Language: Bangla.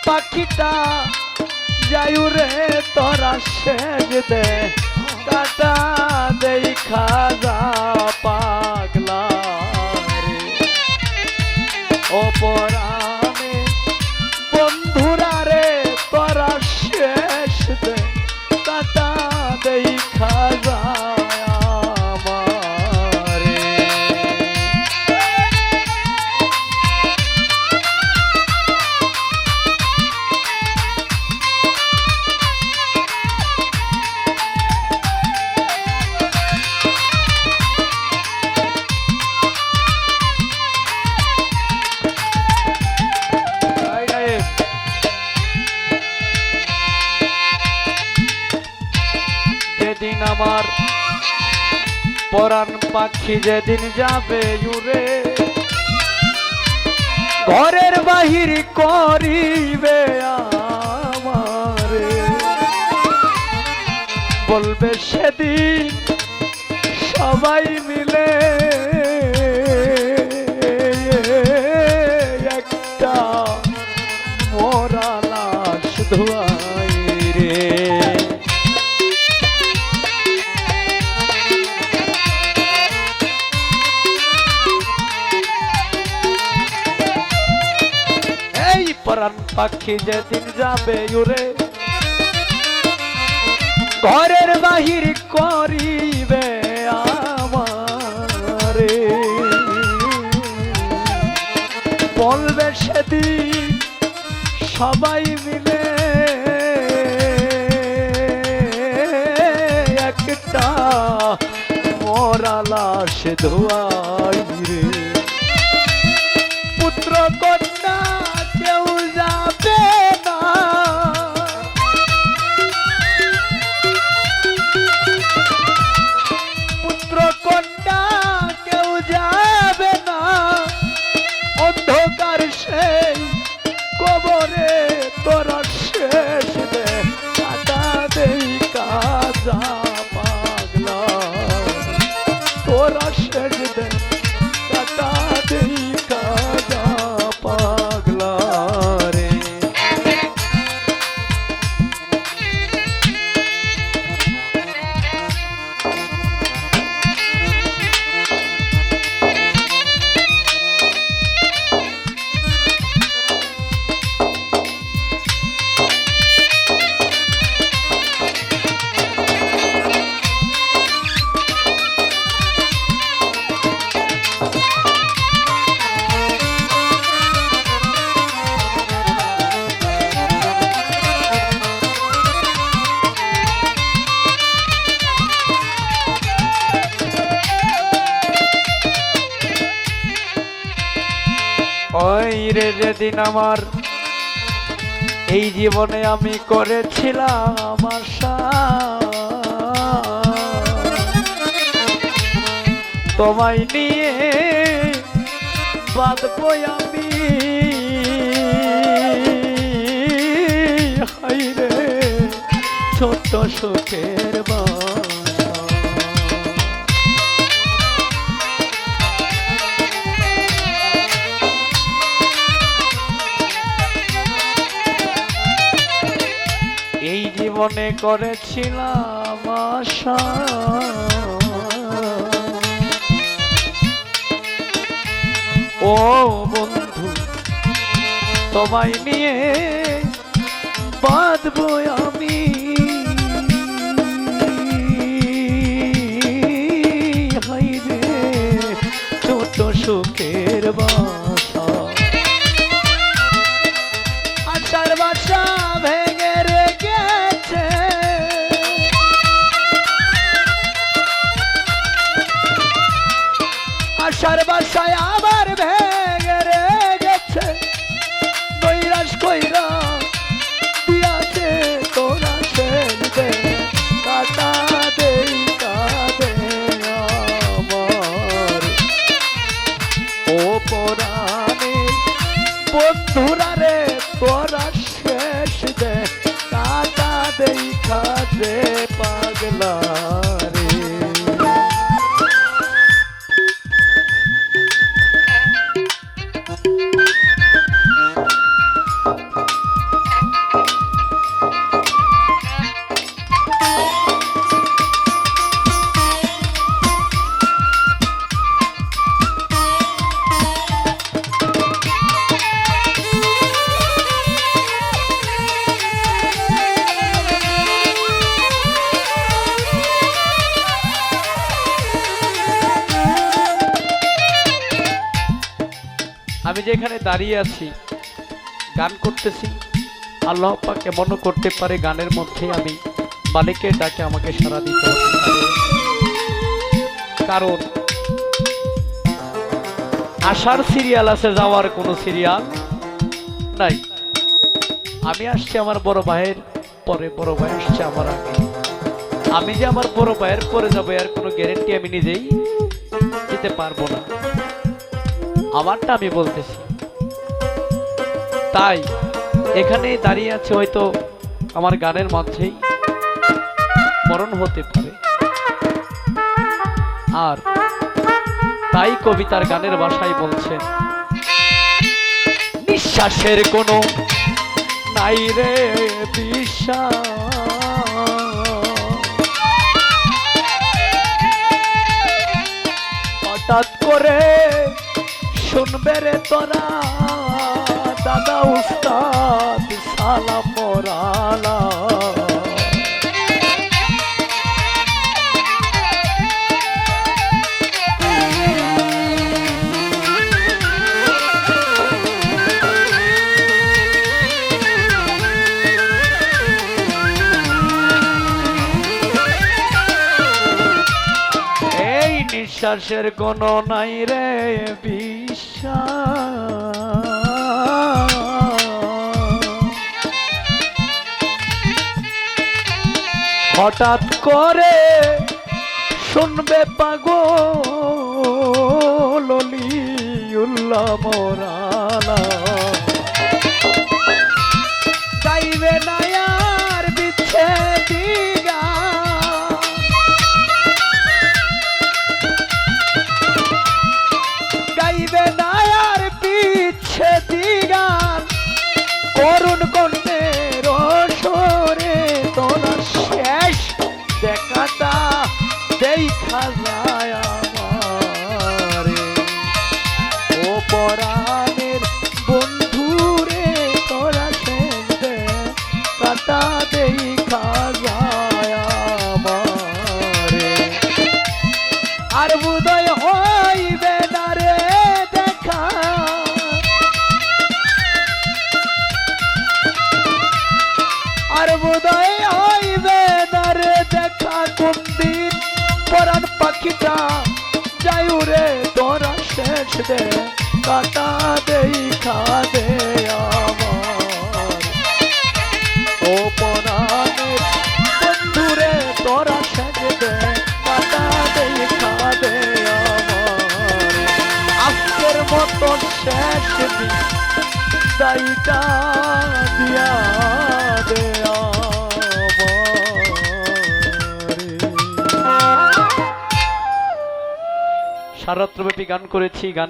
পাখিটা যায়ু রে তোরা শেষ দে কাটা দেই খাজা পাগলা রে অপরাণে বন্ধুরা রে তোরা শেষ দে কাটা দেই খাজা যেদিন আমার পরাণ পাখি যেদিন যাবে উড়ে ঘরের বাহির করিবে আমারে বলবে সেদিন সবাই মিলে একটা মরা লাশ ধোয়াই রে পরাণ পাখি যেদিন যাবে উড়ে ঘরের বাহির করিবে আমারে বলবে সেদিন সবাই মিলে একটা মরা লাশ ধোয়াই রে পুত্র কন্যা কেউ যাবে না পুত্র কন্যা কেউ যাবে না অন্ধকার সেই কবরে তোরা শেষ দে কাটা দেই কাজা পাগলা তোরা শেষ দে কাটা দেই কাজা পাগলা রে ওই রে যেদিন আমার এই জীবনে আমি করেছিলাম আশা তোমায় নিয়ে বাঁধবো আমি হাই রে ছোট্ট সুখের বাসা এই জীবনে করেছিলাম আশা ও বন্ধু তোমায় নিয়ে বাঁধবো আমি হাই রে ছোট সুখের বাসা আশার বাসা ভেঙে রে গেছে আশার বাসায় আবার ভেঙে রে গেছে নৈরাশ কইরা দিয়াছে তোরা সেন দে কাটা দেই কাঁদে আমার ও পরাণে বন্ধুরা রে তোরা শেষ দে কাটা দেই কাঁদে পাগলা রে আমি যেখানে দাঁড়িয়ে আছি গান করতেছি, আল্লাহ পাক এমনও করতে পারে গানের মধ্যে আমি মালিকের ডাকে আমাকে সাড়া দিতে হবে। কারণ আসার সিরিয়াল আছে, যাওয়ার কোনো সিরিয়াল নাই। আমি আসছি আমার বড় ভাইয়ের পরে, বড় ভাই আসছে আমার আগে। আমি যে আমার বড় ভাইয়ের পরে যাবো এর কোনো গ্যারেন্টি আমি নিজেই দিতে পারবো না, আমারটা আমি বলতেছি। তাই এখানে দাঁড়িয়ে আছে, হয়তো আমার গানের মধ্যেই মরণ হতে পারে। আর তাই কবিতার গানের ভাষায় বলছেন, নিঃশ্বাসের কোনো নাই রে বিশ্বাস, হঠাৎ করে শুনবে রে তোরা দাদা উস্তাদ সালাম মোরালা। বিশ্বাসের কোন নাই রে বিশ্বাস, হঠাৎ করে শুনবে পাগল অলিউল্লাহ মোরালা, গাইবে না আর বিচ্ছেদি গান, গাইবে না আর বিচ্ছেদি গান, করুণ কণ্ঠের সুরে তোরা শেষ দেখাটা দেখা যায় আমারে, ও পরাণের বন্ধুরে তোরা শেষ দেখাটা দেখা যায় আমারে। আর উদয় হইবে না রে দেখা, আর উদয় হইবে না রে দেখা, কোন দিন পরাণ পাখিটা যাই রে তোরা শেষ দে কাটা দেখা দে আমার, ও পরাণের বন্ধুরে তোরা শেষ দে কাটা দেখা দে আমার, আজকের মতো শেষ দায়িটা দিয়া দে সারাত্রব্যাপী গান করেছি। গান